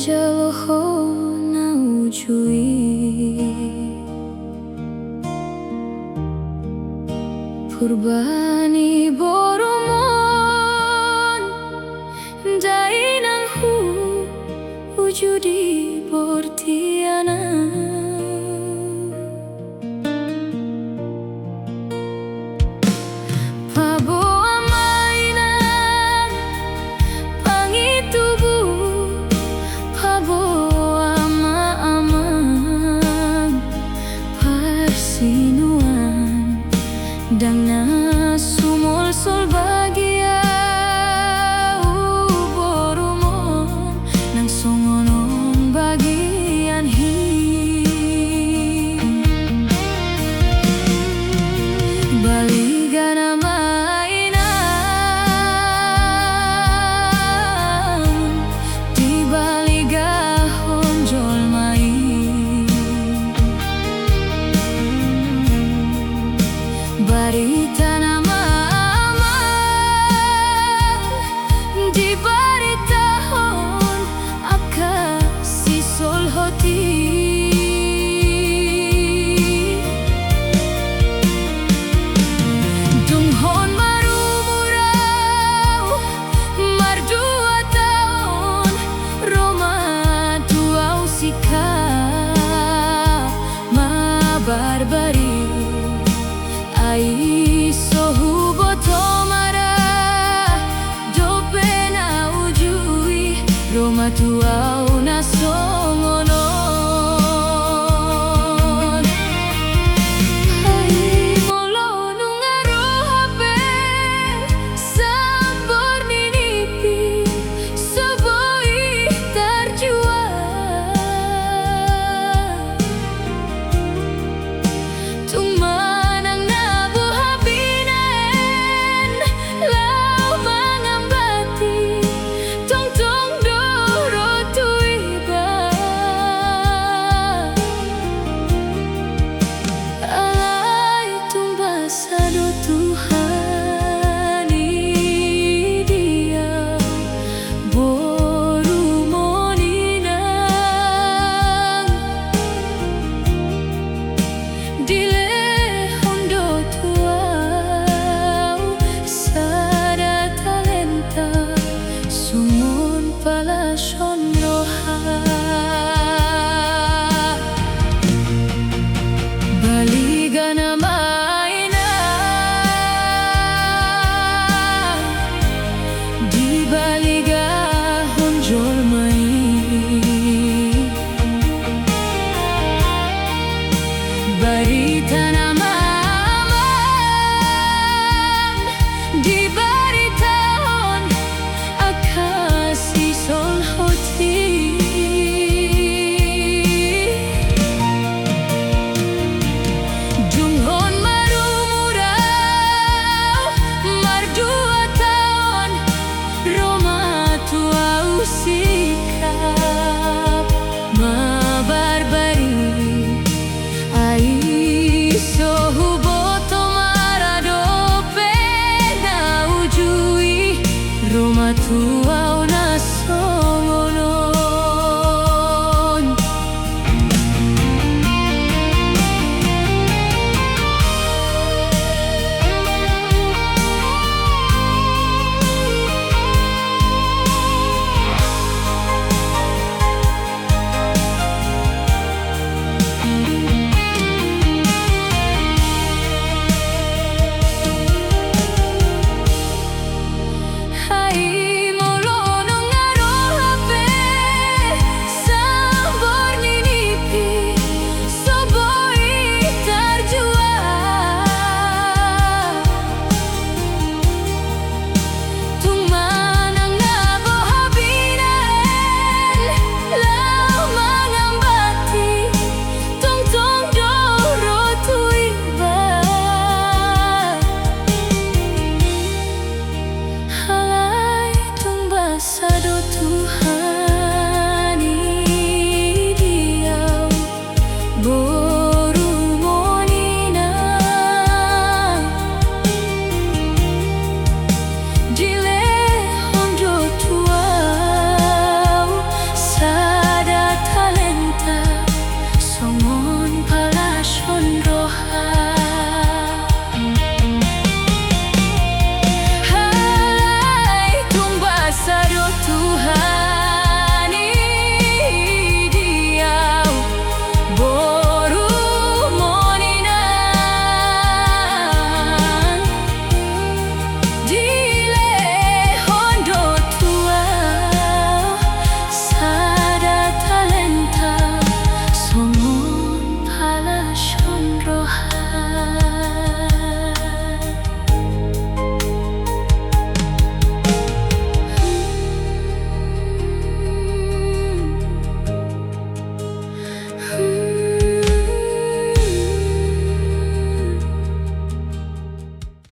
jaloho na ujui Purbani boromon Dainang hu ujudi bortiana Dang na sumol-sol bagia boromon nang songonong bagian hi baligan na mainan di baligahon jolmai Barita na mama di baritahon aka si solhoti Dunghon marumuraw mardua taon Roma tuaw sika mabarbari Ai sohubo tomara dope na ujui Roma tuau na songonon Ai molo nungaro hape sambor ninipi soboi tarjua Baligan na mainan di baligahon jolmai Barita na mama di baritahon aka si solhoti Sikap mabarbari ai sohubo tomara dope na ujui Roma tuau na songonon Hai